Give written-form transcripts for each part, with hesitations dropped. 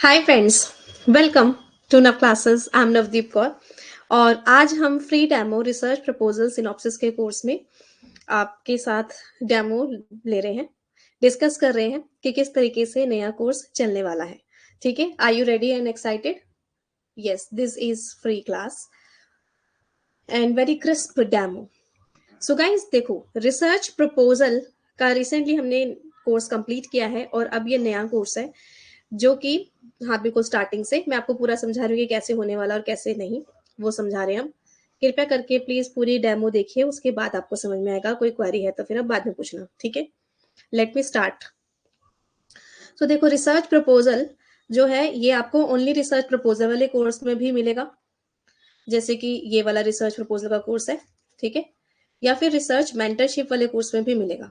Hi friends, welcome to नव classes. I am Navdeep Kaur और आज हम free demo research proposal synopsis के कोर्स में आपके साथ डेमो ले रहे हैं, डिस्कस कर रहे हैं कि किस तरीके से नया कोर्स चलने वाला है। ठीक है, are you ready and excited? Yes, this is free class and very crisp demo. So guys देखो, रिसर्च प्रपोजल का रिसेंटली हमने कोर्स कंप्लीट किया है और अब ये नया कोर्स है जो कि हाँ बिल्कुल स्टार्टिंग से मैं आपको पूरा समझा रही हूँ कि कैसे होने वाला और कैसे नहीं, वो समझा रहे हैं हम। कृपया करके प्लीज पूरी डेमो देखिए, उसके बाद आपको समझ में आएगा। कोई क्वेरी है तो फिर आप बाद में पूछना, ठीक है? Let me start. तो देखो, रिसर्च प्रपोजल जो है ये आपको ओनली रिसर्च प्रपोजल वाले कोर्स में भी मिलेगा, जैसे कि ये वाला रिसर्च प्रपोजल का कोर्स है, ठीक है? या फिर रिसर्च मेंटरशिप वाले कोर्स में भी मिलेगा।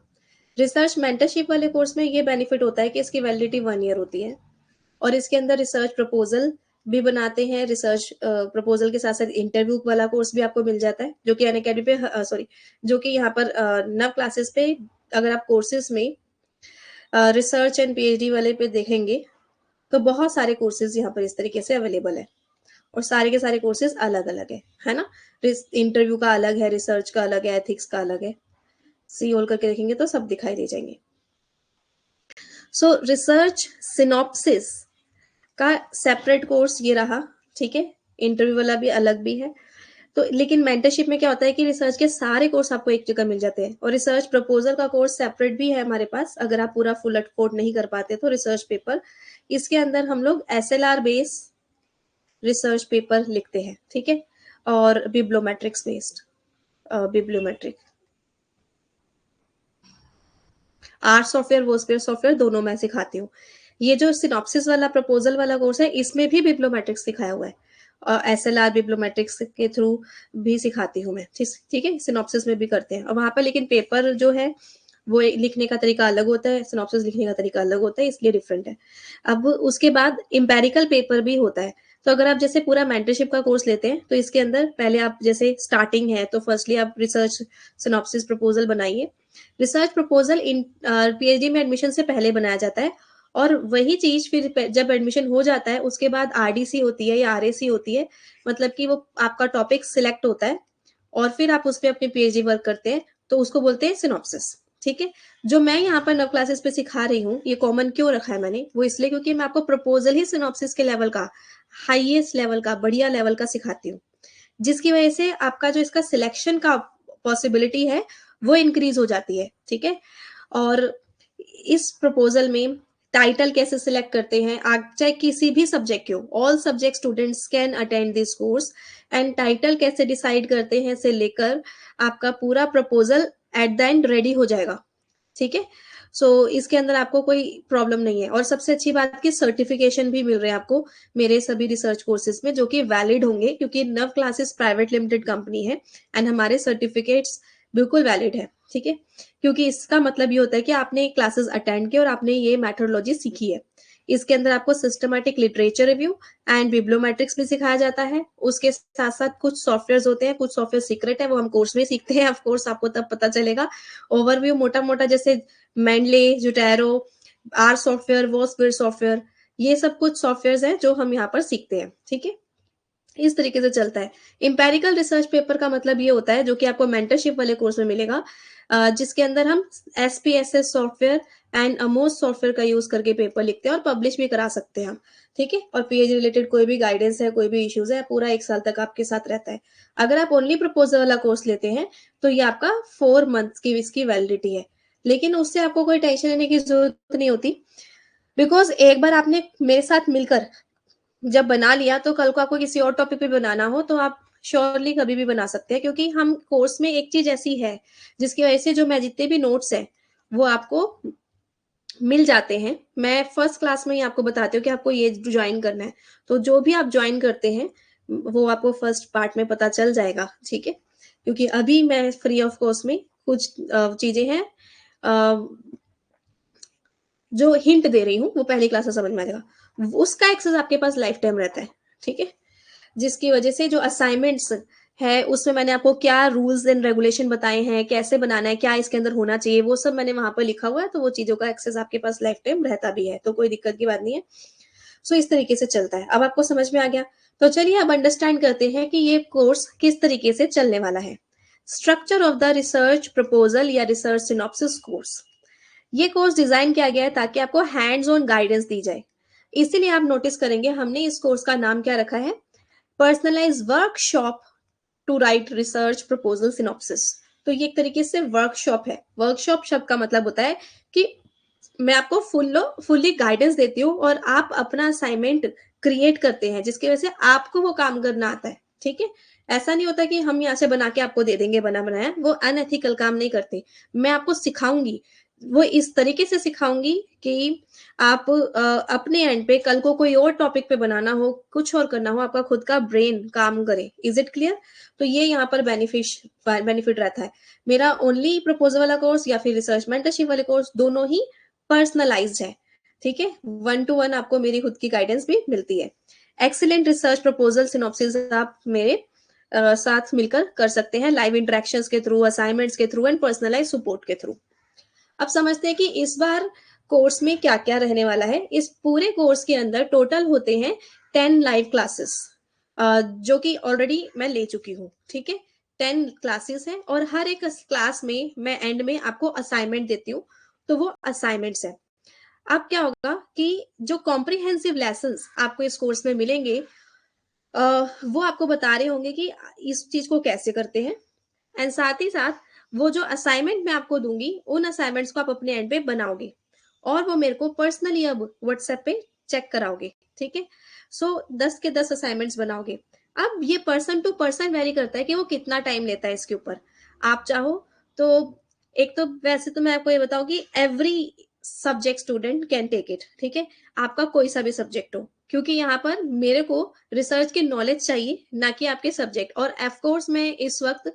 रिसर्च मेंटरशिप वाले कोर्स में ये बेनिफिट होता है कि इसकी वैलिडिटी 1 ईयर होती है और इसके अंदर रिसर्च प्रपोजल भी बनाते हैं। रिसर्च प्रपोजल के साथ साथ इंटरव्यू वाला कोर्स भी आपको मिल जाता है, जो कि अनअकैडमी पे सॉरी जो कि यहाँ पर नव क्लासेस पे अगर आप कोर्सेज में रिसर्च एंड पीएचडी वाले पे देखेंगे तो बहुत सारे कोर्सेज यहाँ पर इस तरीके से अवेलेबल है और सारे के सारे कोर्सेज अलग अलग है ना? इंटरव्यू का अलग है, रिसर्च का अलग है, एथिक्स का अलग है। सी होल करके देखेंगे तो सब दिखाई दे जाएंगे। सो रिसर्च सिनॉप्सिस का सेपरेट कोर्स ये रहा, ठीक है? इंटरव्यू वाला भी अलग भी है। तो लेकिन मेंटरशिप में क्या होता है कि रिसर्च के सारे कोर्स आपको एक जगह मिल जाते हैं और रिसर्च प्रपोजल का कोर्स सेपरेट भी है हमारे पास। अगर आप पूरा फुल अफोर्ड नहीं कर पाते तो रिसर्च पेपर, इसके अंदर हम लोग एसएलआर बेस रिसर्च पेपर लिखते हैं, ठीक है? और bibliometrics based bibliometric art software workspace software दोनों मैं सिखाती हूँ। ये जो सिनॉप्सिस वाला प्रपोजल वाला कोर्स है इसमें भी बिब्लोमेट्रिक्स सिखाया हुआ है। एसएलआर बिब्लोमेट्रिक्स के थ्रू भी सिखाती हूँ मैं, ठीक है? सिनॉप्सिस में भी करते हैं और वहां पर लेकिन पेपर जो है वो लिखने का तरीका अलग होता है, सिनॉप्सिस लिखने का तरीका अलग होता है, इसलिए डिफरेंट है। अब उसके बाद इम्पेरिकल पेपर भी होता है। तो अगर आप जैसे पूरा मेंटरशिप का कोर्स लेते हैं तो इसके अंदर पहले आप जैसे स्टार्टिंग है तो फर्स्टली आप रिसर्च सिनॉप्सिस प्रपोजल बनाइए। रिसर्च प्रपोजल इन पीएचडी में एडमिशन से पहले बनाया जाता है और वही चीज फिर जब एडमिशन हो जाता है उसके बाद आरडीसी होती है या आरएसी होती है, मतलब कि वो आपका टॉपिक सिलेक्ट होता है और फिर आप उस पर अपनी पीएचडी वर्क करते हैं, तो उसको बोलते हैं सिनॉप्सिस। ठीक है? जो मैं यहाँ पर नव क्लासेस पे सिखा रही हूँ, ये कॉमन क्यों रखा है मैंने, वो इसलिए क्योंकि मैं आपको प्रपोजल ही सिनॉप्सिस के लेवल का, हाईएस्ट लेवल का, बढ़िया लेवल का सिखाती हूँ, जिसकी वजह से आपका जो इसका सिलेक्शन का पॉसिबिलिटी है वो इंक्रीज हो जाती है, ठीक है? और इस प्रपोजल में टाइटल कैसे सिलेक्ट करते हैं, आप चाहे किसी भी सब्जेक्ट के हो, all subject students can attend this course. And title कैसे डिसाइड करते हैं से लेकर आपका पूरा proposal at the end ready हो जाएगा, ठीक है? सो इसके अंदर आपको कोई प्रॉब्लम नहीं है और सबसे अच्छी बात की सर्टिफिकेशन भी मिल रहे हैं आपको मेरे सभी रिसर्च कोर्सेज में, जो कि वैलिड होंगे क्योंकि नव क्लासेस प्राइवेट लिमिटेड कंपनी है एंड हमारे सर्टिफिकेट्स बिल्कुल वैलिड है, ठीक है? क्योंकि इसका मतलब ये होता है कि आपने क्लासेस अटेंड किए और आपने ये मेथोडोलॉजी सीखी है। इसके अंदर आपको सिस्टमैटिक लिटरेचर रिव्यू एंड बिब्लोमेट्रिक्स भी सिखाया जाता है। उसके साथ साथ कुछ सॉफ्टवेयर होते हैं, कुछ सॉफ्टवेयर सीक्रेट है, वो हम कोर्स में सीखते हैं। ऑफ कोर्स आपको तब पता चलेगा। ओवरव्यू मोटा मोटा जैसे मेंडले, जुटेरो, आर सॉफ्टवेयर, वॉस्पेयर सॉफ्टवेयर, ये सब कुछ सॉफ्टवेयर हैं जो हम यहाँ पर सीखते हैं, ठीक है? इस तरीके से चलता है। इंपेरिकल रिसर्च पेपर का मतलब ये होता है, जो कि आपको मेंटरशिप वाले कोर्स में मिलेगा, जिसके अंदर हम SPSS software and Amos software का यूज करके पेपर लिखते हैं और पब्लिश भी करा सकते हैं हम, ठीक है? और पीएचडी रिलेटेड कोई भी गाइडेंस है, कोई भी इश्यूज है, पूरा 1 साल तक आपके साथ रहता है। अगर आप ओनली प्रपोजल वाला कोर्स लेते हैं तो ये आपका 4 मंथ की इसकी वैलिडिटी है, लेकिन उससे आपको कोई टेंशन लेने की जरूरत नहीं होती। बिकॉज एक बार आपने मेरे साथ मिलकर जब बना लिया तो कल को आपको किसी और टॉपिक पे बनाना हो तो आप श्योरली कभी भी बना सकते हैं, क्योंकि हम कोर्स में एक चीज ऐसी है जिसकी वजह से जो मैं जितने भी नोट्स हैं वो आपको मिल जाते हैं। मैं फर्स्ट क्लास में ही आपको बताती हूँ कि आपको ये ज्वाइन करना है, तो जो भी आप ज्वाइन करते हैं वो आपको फर्स्ट पार्ट में पता चल जाएगा, ठीक है? क्योंकि अभी मैं फ्री ऑफ कॉस्ट में कुछ चीजें हैं जो हिंट दे रही हूँ, वो पहली क्लास में समझ में आ जाएगा। उसका एक्सेस आपके पास लाइफ टाइम रहता है, ठीक है? जिसकी वजह से जो असाइनमेंट्स है उसमें मैंने आपको क्या रूल्स एंड रेगुलेशन बताए हैं, कैसे बनाना है, क्या इसके अंदर होना चाहिए, वो सब मैंने वहां पर लिखा हुआ है। तो वो चीजों का एक्सेस आपके पास लाइफ टाइम रहता भी है, तो कोई दिक्कत की बात नहीं है। सो इस तरीके से चलता है। अब आपको समझ में आ गया? तो चलिए अब अंडरस्टैंड करते हैं कि ये कोर्स किस तरीके से चलने वाला है। Structure of the research proposal या रिसर्च सिनॉप्सिस कोर्स। ये कोर्स डिजाइन किया गया है ताकि आपको हैंड्स ऑन गाइडेंस दी जाए। इसीलिए आप नोटिस करेंगे हमने इस कोर्स का नाम क्या रखा है, personalise workshop to write research proposal synopsis. तो ये एक तरीके से वर्कशॉप है। वर्कशॉप शब्द का मतलब होता है कि मैं आपको फुल्ली गाइडेंस देती हूँ और आप अपना असाइनमेंट क्रिएट करते हैं जिसकी वजह से आपको वो काम करना आता है। ठीक है, ऐसा नहीं होता कि हम यहाँ से बना के आपको दे देंगे बना बनाया, वो अनएथिकल काम नहीं करते। मैं आपको सिखाऊंगी, वो इस तरीके से सिखाऊंगी कि आप अपने एंड पे कल को कोई और टॉपिक पे बनाना हो, कुछ और करना हो, आपका खुद का ब्रेन काम करे। Is it clear? तो ये यहाँ पर बेनिफिट रहता है। मेरा ओनली प्रपोजल वाला कोर्स या फिर रिसर्च मेंटरशिप वाले कोर्स दोनों ही पर्सनलाइज्ड है। ठीक है, 1 to 1 आपको मेरी खुद की गाइडेंस भी मिलती है। एक्सीलेंट रिसर्च प्रपोजल सिनॉप्सिस आप मेरे साथ मिलकर कर सकते हैं, लाइव इंटरेक्शंस के थ्रू, असाइनमेंट्स के थ्रू एंड पर्सनलाइज सपोर्ट के थ्रू। अब समझते हैं कि इस बार कोर्स में क्या क्या रहने वाला है। इस पूरे कोर्स के अंदर टोटल होते हैं 10 लाइव क्लासेस, जो कि ऑलरेडी मैं ले चुकी हूँ। ठीक है, 10 क्लासेस हैं और हर एक क्लास में मैं एंड में आपको असाइनमेंट देती हूँ। तो वो असाइनमेंट्स है। अब क्या होगा कि जो कॉम्प्रिहेंसिव लेसन्स आपको इस कोर्स में मिलेंगे, वो आपको बता रहे होंगे कि इस चीज को कैसे करते हैं। एंड साथ ही साथ वो जो असाइनमेंट मैं आपको दूंगी, उन असाइनमेंट्स को आप अपने एंड पे बनाओगे और वो मेरे को पर्सनली अब व्हाट्सएप पे चेक कराओगे। ठीक है, सो 10 के 10 असाइनमेंट्स बनाओगे। अब ये पर्सन टू पर्सन वेरी करता है कि वो कितना टाइम लेता है इसके ऊपर। आप चाहो तो, एक तो वैसे तो मैं आपको ये बताऊं कि every subject student can take it. ठीक है, आपका कोई सा भी सब्जेक्ट हो, क्योंकि यहाँ पर मेरे को रिसर्च की नॉलेज चाहिए, ना कि आपके सब्जेक्ट। और ऑफ कोर्स मैं इस वक्त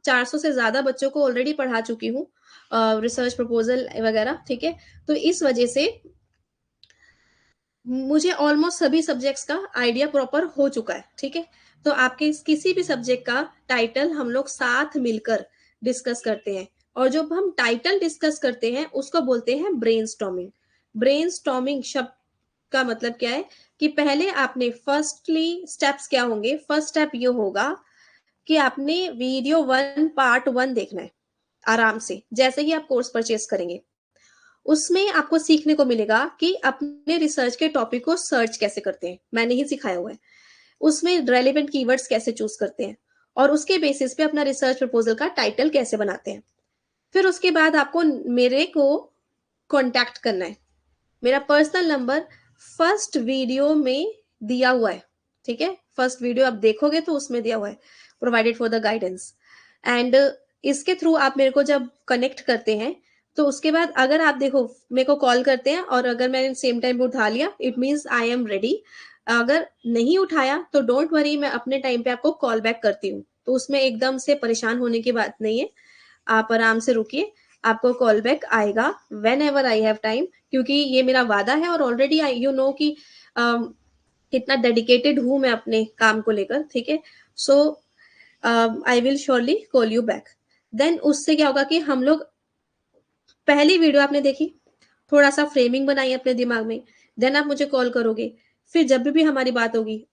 400 से ज्यादा बच्चों को ऑलरेडी पढ़ा चुकी हूँ रिसर्च प्रपोजल वगैरह। ठीक है, तो इस वजह से मुझे ऑलमोस्ट सभी सब्जेक्ट्स का आइडिया प्रॉपर हो चुका है। ठीक है, तो आपके किसी भी सब्जेक्ट का टाइटल हम लोग साथ मिलकर डिस्कस करते हैं। और जब हम टाइटल डिस्कस करते हैं उसको बोलते हैं ब्रेनस्टॉर्मिंग। ब्रेनस्टॉर्मिंग शब्द का मतलब क्या है कि पहले आपने फर्स्टली स्टेप्स क्या होंगे, फर्स्ट स्टेप ये होगा कि आपने वीडियो 1 पार्ट 1 देखना है आराम से। जैसे ही आप कोर्स परचेस करेंगे उसमें आपको सीखने को मिलेगा कि अपने रिसर्च के टॉपिक को सर्च कैसे करते हैं, मैंने ही सिखाया हुआ है। उसमें रेलेवेंट कीवर्ड्स कैसे चूज करते हैं और उसके बेसिस पे अपना रिसर्च प्रपोजल का टाइटल कैसे बनाते हैं। फिर उसके बाद आपको मेरे को कांटेक्ट करना है। मेरा पर्सनल नंबर फर्स्ट वीडियो में दिया हुआ है। ठीक है, फर्स्ट वीडियो आप देखोगे तो उसमें दिया हुआ है, provided for the guidance. And इसके थ्रू आप मेरे को जब कनेक्ट करते हैं तो उसके बाद अगर आप देखो मेरे को कॉल करते हैं और अगर मैंने सेम टाइम पे उठा लिया, it means I am ready. अगर नहीं उठाया तो डोंट वरी, मैं अपने टाइम पे आपको कॉल बैक करती हूँ। तो उसमें एकदम से परेशान होने की बात नहीं है, आप आराम से रुकिए, आपको कॉल बैक आएगा when ever I have time. क्योंकि ये मेरा वादा है और ऑलरेडी आई यू नो कि कितना डेडिकेटेड हूं मैं अपने काम को लेकर। ठीक है, so I will surely call you back. Then उससे क्या होगा कि हम लोग, पहली वीडियो आपने देखी, थोड़ा सा फ्रेमिंग बनाई अपने दिमाग में, देन आप मुझे कॉल करोगे। फिर जब भी हमारी बात होगी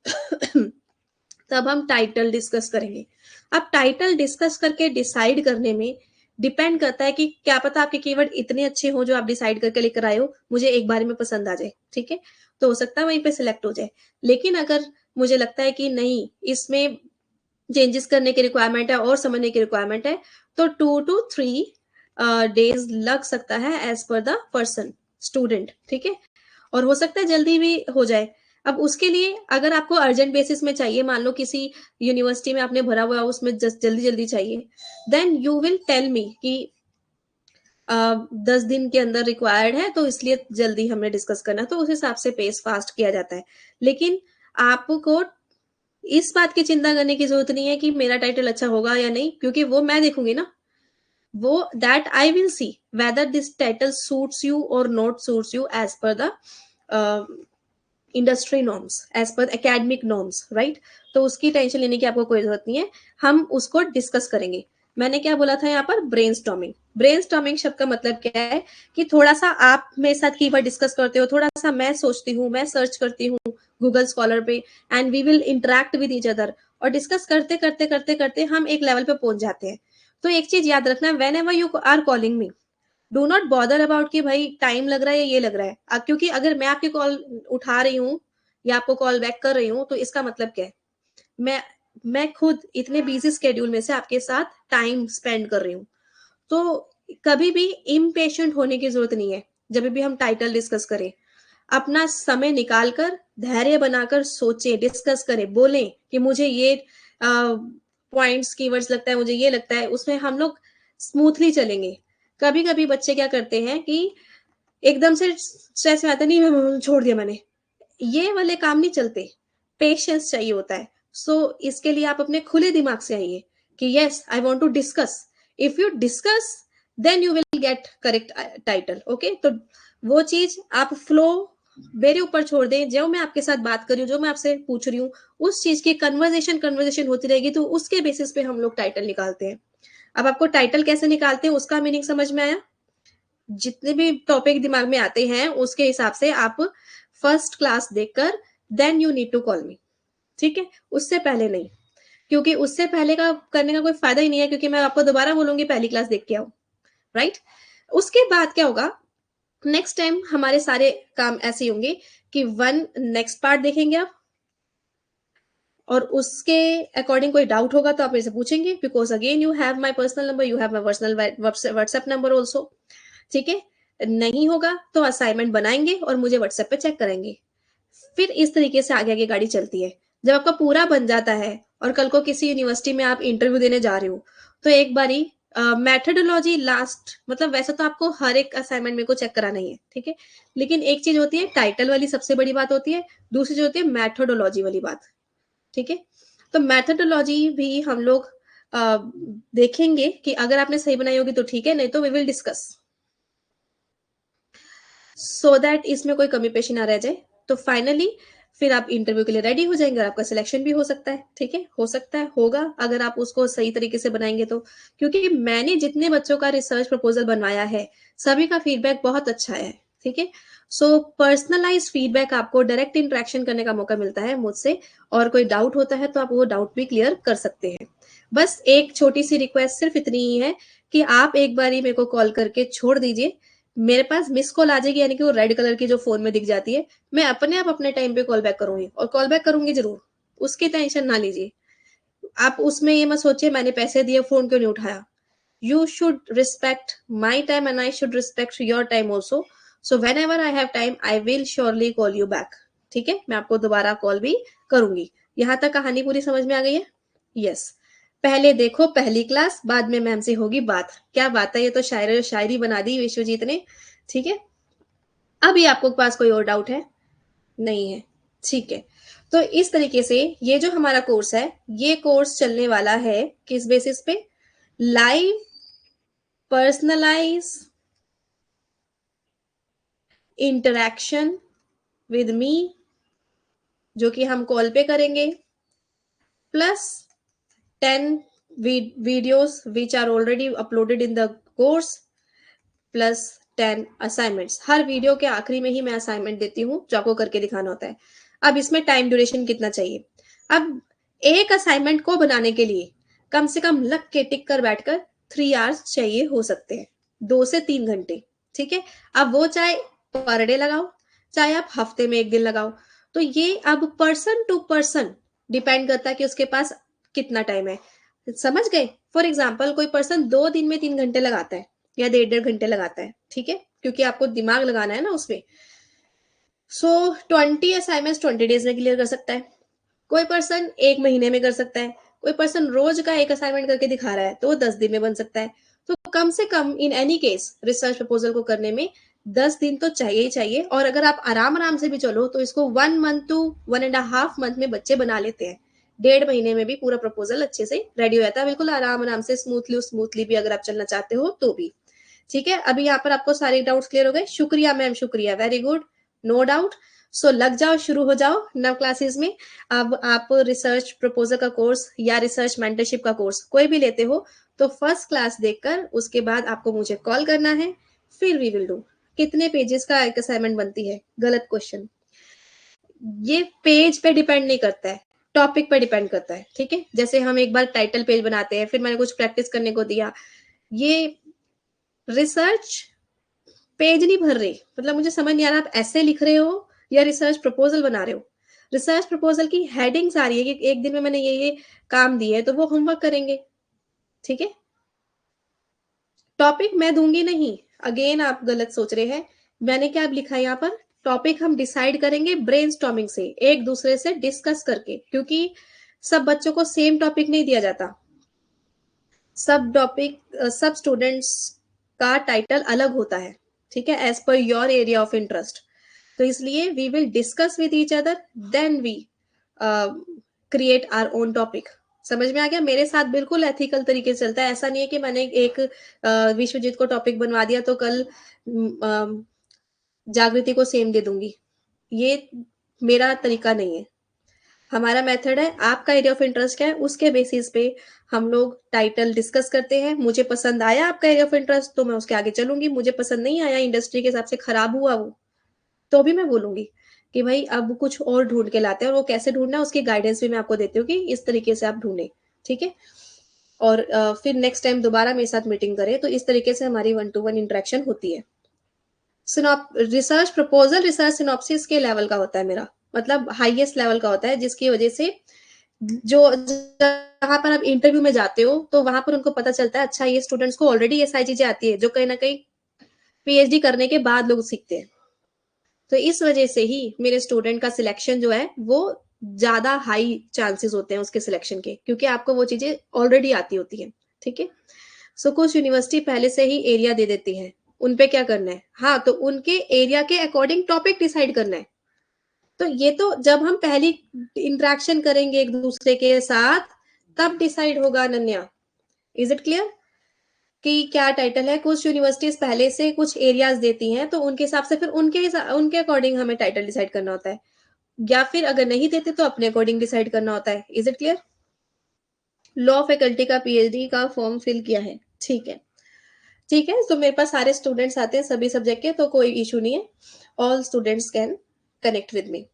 तब हम टाइटल डिस्कस करेंगे। अब टाइटल डिस्कस करके डिसाइड करने में डिपेंड करता है कि क्या पता आपके कीवर्ड इतने अच्छे हो जो आप डिसाइड करके लेकर आए हो, मुझे एक बार में पसंद आ जाए। ठीक है, तो हो सकता है वहीं पे सिलेक्ट हो जाए। लेकिन अगर मुझे लगता है कि नहीं, इसमें चेंजेस करने की रिक्वायरमेंट है और समझने की रिक्वायरमेंट है, तो 2 to 3 डेज लग सकता है as per the person student. ठीक है, और हो सकता है जल्दी भी हो जाए। अब उसके लिए अगर आपको अर्जेंट बेसिस में चाहिए, मान लो किसी यूनिवर्सिटी में आपने भरा हुआ है, उसमें जल्दी जल्दी चाहिए, then you will tell me कि 10 दिन के अंदर रिक्वायर्ड है तो इसलिए जल्दी हमने डिस्कस करना है, तो उस हिसाब से पेस फास्ट किया जाता है। लेकिन आपको इस बात की चिंता करने की जरूरत नहीं है कि मेरा टाइटल अच्छा होगा या नहीं, क्योंकि वो मैं देखूंगी ना, वो that I will see whether this title suits you और not suits you as per the industry norms, as per academic norms, right. तो उसकी टेंशन लेने की आपको कोई जरूरत नहीं है, हम उसको डिस्कस करेंगे। मैंने क्या बोला था यहाँ पर, ब्रेनस्टॉर्मिंग। ब्रेनस्टॉर्मिंग शब्द का मतलब क्या है कि थोड़ा-सा आप मेरे साथ कीवर्ड डिस्कस करते हो, थोड़ा-सा मैं सोचती हूँ, मैं सर्च करती हूँ गूगल स्कॉलर पे and we will interact with each other और डिस्कस करते हम एक लेवल पे पहुँच जाते हैं। तो एक चीज़ याद रखना, whenever you are calling me, do not bother about कि भाई टाइम लग रहा है या ये लग रहा है। क्योंकि अगर मैं आपकी कॉल उठा रही हूँ या आपको कॉल बैक कर रही हूँ, तो इसका मतलब क्या है? मैं मैं खुद इतने बिज़ी शेड्यूल में से आपके साथ टाइम स्पेंड कर रही हूँ। तो कभी भी इम्पेशेंट होने की ज़रूरत नहीं है, जब भी हम टाइटल डिस्कस करें। अपना समय निकाल कर, धैर्य बनाकर सोचें, डिस्कस करें, बोलें कि मुझे ये पॉइंट्स, कीवर्ड्स लगता है, मुझे ये लगता है, उसमें हम लोग स्मूथली चलेंगे। कभी-कभी बच्चे क्या करते हैं कि एकदम से स्ट्रेस में आता है, नहीं मैं छोड़ दिया मैंने। ये वाले काम नहीं चलते, पेशेंस चाहिए होता है। सो इसके लिए आप अपने खुले दिमाग से आइए कि yes I want to discuss. If you discuss then you will get correct title. Okay, तो वो चीज आप फ्लो मेरे ऊपर छोड़ दें। जो मैं आपके साथ बात कर रही हूँ, जो मैं आपसे पूछ रही हूँ, उस चीज की कन्वर्जेशन होती रहेगी, तो उसके बेसिस पे हम लोग टाइटल निकालते हैं। अब आपको टाइटल कैसे निकालते हैं उसका मीनिंग समझ में आया? जितने भी टॉपिक दिमाग में आते हैं उसके हिसाब से आप फर्स्ट क्लास देखकर then you need to call me. ठीक है, उससे पहले नहीं, क्योंकि उससे पहले का करने का कोई फायदा ही नहीं है, क्योंकि मैं आपको दोबारा बोलूंगी पहली क्लास देख के आओ। राइट, उसके बाद क्या होगा, नेक्स्ट टाइम हमारे सारे काम ऐसे ही होंगे कि वन नेक्स्ट पार्ट देखेंगे आप, और उसके अकॉर्डिंग कोई डाउट होगा तो आप मेरे से पूछेंगे, because again you have my personal number, you have my personal WhatsApp number also. ठीक है, नहीं होगा तो असाइनमेंट बनाएंगे और मुझे व्हाट्सएप पे चेक करेंगे। फिर इस तरीके से आगे आगे गाड़ी चलती है। जब आपका पूरा बन जाता है और कल को किसी यूनिवर्सिटी में आप इंटरव्यू देने जा रहे हो, तो एक बारी मेथोडोलॉजी लास्ट, मतलब वैसे तो आपको हर एक असाइनमेंट मेरे को चेक कराना ही है, ठीक है, लेकिन एक चीज होती है टाइटल वाली, सबसे बड़ी बात होती है, दूसरी जो होती है मेथोडोलॉजी वाली बात। ठीक है, तो मेथोडोलॉजी भी हम लोग अ, देखेंगे कि अगर आपने सही बनाई होगी तो ठीक है, नहीं तो we will discuss so that इसमें कोई कमी पेशी ना रह जाए। तो फाइनली फिर आप इंटरव्यू के लिए रेडी हो जाएंगे और आपका सिलेक्शन भी हो सकता है। ठीक है, हो सकता है, होगा, अगर आप उसको सही तरीके से बनाएंगे तो। क्योंकि मैंने जितने बच्चों का रिसर्च प्रपोजल बनवाया है, सभी का फीडबैक बहुत अच्छा है। ठीक है, सो पर्सनलाइज फीडबैक, आपको डायरेक्ट इंटरेक्शन करने का मौका मिलता है मुझसे, और कोई डाउट होता है तो आप वो डाउट भी क्लियर कर सकते हैं। बस एक छोटी सी रिक्वेस्ट सिर्फ इतनी ही है कि आप एक बारी मेरे को कॉल करके छोड़ दीजिए। मेरे पास मिस कॉल आ जाएगी, यानी कि वो रेड कलर की जो फोन में दिख जाती है, मैं अपने आप अपने टाइम पे कॉल बैक करूंगी, और कॉल बैक करूंगी जरूर, उसकी टेंशन ना लीजिए आप। उसमें ये मत सोचिए मैंने पैसे दिए फोन क्यों नहीं उठाया। You should respect my time and I should respect your time also. So when ever I have time I will surely call you back. ठीक है, मैं आपको दोबारा कॉल भी करूंगी। यहां तक कहानी पूरी समझ में आ गई है? यस। पहले देखो पहली क्लास, बाद में मैम से होगी बात। क्या बात है, ये तो शायरी बना दी विश्वजीत ने। ठीक है, अभी आपको पास कोई और डाउट है? नहीं है? ठीक है, तो इस तरीके से ये जो हमारा कोर्स है, ये कोर्स चलने वाला है किस बेसिस पे? Live personalise interaction with me, जो कि हम कॉल पे करेंगे, plus 10 videos which are already uploaded in the course, plus 10 assignments. हर वीडियो के आखिरी में ही मैं असाइनमेंट देती हूँ जो आपको करके दिखाना होता है। अब इसमें टाइम ड्यूरेशन कितना चाहिए? अब एक असाइनमेंट को बनाने के लिए कम से कम लग के टिक कर बैठकर 3 आवर्स चाहिए हो सकते हैं, 2 से 3 घंटे। ठीक है, अब वो चाहे पर डे लगाओ, चाहे आप हफ्ते में एक दिन लगाओ, तो ये अब पर्सन टू पर्सन डिपेंड करता है कि उसके पास कितना टाइम है। समझ गए? फॉर एग्जाम्पल कोई पर्सन 2 दिन में 3 घंटे लगाता है या 1.5 घंटे लगाता है, ठीक है, क्योंकि आपको दिमाग लगाना है ना उसमें। सो 20 असाइनमेंट्स 20 डेज में क्लियर कर सकता है, कोई पर्सन 1 महीने में कर सकता है, कोई पर्सन रोज का एक असाइनमेंट करके दिखा रहा है तो वो 10 दिन में बन सकता है। तो कम से कम in any case research proposal को करने में 10 दिन तो चाहिए ही चाहिए। और अगर आप आराम आराम से भी चलो तो इसको 1 मंथ टू 1.5 मंथ में बच्चे बना लेते हैं। 1.5 महीने में भी पूरा प्रपोजल अच्छे से रेडी हो जाता है, बिल्कुल आराम आराम से, स्मूथली स्मूथली भी अगर आप चलना चाहते हो तो भी। ठीक है, अभी यहाँ पर आपको सारे डाउट्स क्लियर हो गए? शुक्रिया मैम, शुक्रिया, वेरी गुड, नो डाउट। सो लग जाओ, शुरू हो जाओ नव क्लासेस में। अब आप रिसर्च प्रपोजल का कोर्स या रिसर्च मेंटरशिप का कोर्स कोई भी लेते हो तो फर्स्ट क्लास देखकर उसके बाद आपको मुझे कॉल करना है, फिर वी विल डू। कितने पेजेस का एक असाइनमेंट बनती है? गलत क्वेश्चन। ये पेज पे डिपेंड नहीं करता है, टॉपिक पे डिपेंड करता है, ठीक है? जैसे हम एक बार टाइटल पेज बनाते हैं, फिर मैंने कुछ प्रैक्टिस करने को दिया। ये रिसर्च पेज नहीं भर रही, मतलब मुझे समझ नहीं आ रहा आप ऐसे लिख रहे हो या रिसर्च प्रपोजल बना रहे हो। रिसर्च प्रपोजल की हेडिंग्स आ रही है कि एक दिन में मैंने ये काम दिए है, तो वो होमवर्क करेंगे, ठीक है? टॉपिक मैं दूंगी नहीं। अगेन आप गलत सोच रहे हैं। मैंने क्या लिखा है यहाँ पर? टॉपिक हम डिसाइड करेंगे ब्रेनस्टॉर्मिंग से, एक दूसरे से डिस्कस करके, क्योंकि सब बच्चों को सेम टॉपिक नहीं दिया जाता। सब टॉपिक सब स्टूडेंट्स का टाइटल अलग होता है, ठीक है, as per your area of interest. तो इसलिए we will discuss with each other, then we create our own topic. समझ में आ गया? मेरे साथ बिल्कुल एथिकल तरीके से चलता है। ऐसा नहीं है कि मैंने एक विश्वजीत को टॉपिक बनवा दिया तो कल जागृति को सेम दे दूंगी। ये मेरा तरीका नहीं है। हमारा मेथड है, आपका एरिया ऑफ इंटरेस्ट क्या है, उसके बेसिस पे हम लोग टाइटल डिस्कस करते हैं। मुझे पसंद आया आपका एरिया ऑफ इंटरेस्ट तो मैं उसके आगे चलूंगी, मुझे पसंद नहीं आया, इंडस्ट्री के हिसाब से खराब हुआ वो, तो भी मैं बोलूंगी कि भाई अब कुछ और ढूंढ के लाते हैं, और वो कैसे ढूंढना है उसकी गाइडेंस भी मैं आपको देती हूँ कि इस तरीके से आप ढूंढें, ठीक है? और फिर नेक्स्ट टाइम दोबारा मेरे साथ मीटिंग करें, तो इस तरीके से हमारी 1-to-1 इंटरेक्शन होती है। रिसर्च प्रपोजल रिसर्च सिनॉप्सिस के लेवल का होता है मेरा, मतलब हाईएस्ट लेवल का होता है, जिसकी वजह से जो जहाँ पर आप इंटरव्यू में जाते हो तो वहां पर उनको पता चलता है, अच्छा ये स्टूडेंट्स को ऑलरेडी ये सारी चीजें आती है, जो कहीं ना कहीं पीएचडी करने के बाद लोग सीखते हैं। तो इस वजह से ही मेरे स्टूडेंट का सिलेक्शन जो है वो ज्यादा हाई चांसेस होते हैं उसके सिलेक्शन के, क्योंकि आपको वो चीजें ऑलरेडी आती होती है, ठीक है? सो कुछ यूनिवर्सिटी पहले से ही एरिया दे देती है, उनपे क्या करना है, हाँ, तो उनके एरिया के अकॉर्डिंग टॉपिक डिसाइड करना है। तो ये तो जब हम पहली इंटरेक्शन करेंगे एक दूसरे के साथ, तब डिसाइड होगा अनन्या। इज इट क्लियर कि क्या टाइटल है? कुछ यूनिवर्सिटीज पहले से कुछ एरियाज देती हैं, तो उनके हिसाब से फिर उनके अकॉर्डिंग हमें टाइटल डिसाइड करना होता है, या फिर अगर नहीं देते तो अपने अकॉर्डिंग डिसाइड करना होता है। Is it clear? Law faculty का पीएचडी का फॉर्म फिल किया है, ठीक है? ठीक है, तो मेरे पास सारे स्टूडेंट्स आते हैं सभी सब्जेक्ट के, तो कोई इशू नहीं है। All students can connect with me.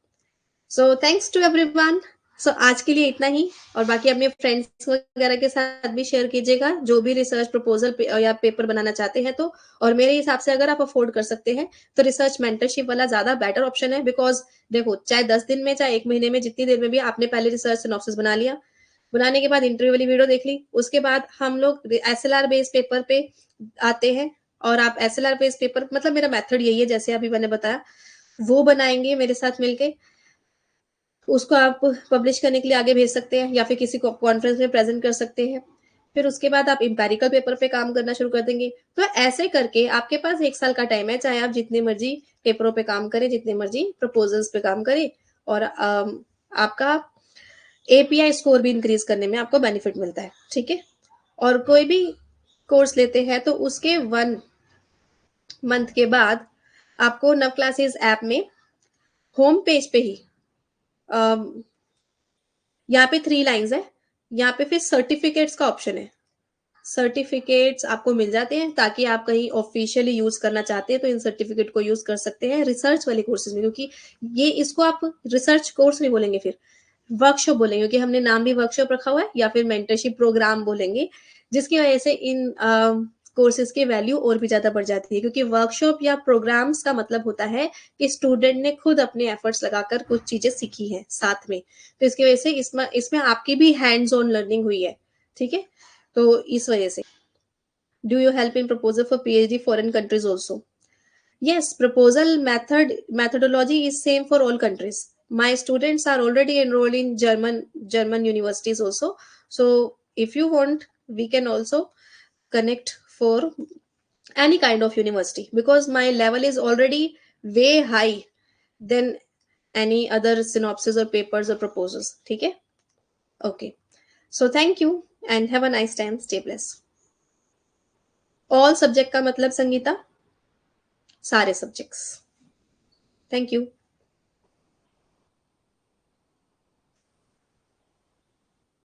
So thanks to everyone. So आज के लिए इतना ही, और बाकी अपने फ्रेंड्स वगैरह के साथ भी शेयर कीजिएगा जो भी रिसर्च प्रपोजल या पेपर बनाना चाहते हैं तो। और मेरे हिसाब से अगर आप अफोर्ड कर सकते हैं तो रिसर्च मेंटरशिप वाला ज्यादा बेटर ऑप्शन है, बिकॉज देखो, चाहे 10 दिन में चाहे 1 महीने में, जितनी देर में भी आपने पहले रिसर्च सिनॉप्सिस बना लिया, बनाने के बाद इंटरव्यू वाली वीडियो देख ली, उसके बाद हम लोग एसएलआर बेस्ड पेपर पे आते हैं। और आप एसएलआर बेस्ड पेपर, मतलब मेरा मेथड यही है जैसे अभी मैंने बताया, वो बनाएंगे मेरे साथ मिलके, उसको आप पब्लिश करने के लिए आगे भेज सकते हैं या फिर किसी को कॉन्फ्रेंस में प्रेजेंट कर सकते हैं। फिर उसके बाद आप इंपेरिकल पेपर पे काम करना शुरू कर देंगे। तो ऐसे करके आपके पास 1 साल का टाइम है, चाहे आप जितने मर्जी पेपरों पे काम करें, जितने मर्जी प्रपोजल्स पे काम करें, और आपका एपीआई स्कोर भी इंक्रीज करने में आपको बेनिफिट मिलता है, ठीक है? और कोई भी कोर्स लेते हैं तो उसके 1 मंथ के बाद आपको नव क्लासेस ऐप में होम पेज पे ही यहाँ पे 3 लाइन्स है, यहाँ पे फिर सर्टिफिकेट्स का ऑप्शन है। सर्टिफिकेट्स आपको मिल जाते हैं, ताकि आप कहीं ऑफिशियली यूज करना चाहते हैं तो इन सर्टिफिकेट को यूज कर सकते हैं रिसर्च वाले कोर्सेज में, क्योंकि ये इसको आप रिसर्च कोर्स नहीं बोलेंगे, फिर वर्कशॉप बोलेंगे, क्योंकि हमने नाम भी वर्कशॉप रखा हुआ है, या फिर मेंटरशिप प्रोग्राम बोलेंगे, जिसकी वजह से इन कोर्सेज की वैल्यू और भी ज्यादा बढ़ जाती है, क्योंकि वर्कशॉप या प्रोग्राम्स का मतलब होता है कि स्टूडेंट ने खुद अपने एफर्ट्स लगाकर कुछ चीजें सीखी हैं साथ में, तो इसकी वजह से इसमें इसमें आपकी भी हैंड्स ऑन लर्निंग हुई है, ठीक है? तो इस वजह से, do you help in proposal for PhD foreign countries also? Yes, proposal methodology is same for all countries. My students are already enrolled in German universities also. So if you want, we can also connect for any kind of university, because my level is already way high than any other synopsis or papers or proposals. ठीक है? Okay. So thank you and have a nice time. Stay blessed. All subject का मतलब संगीता, सारे subjects. Thank you.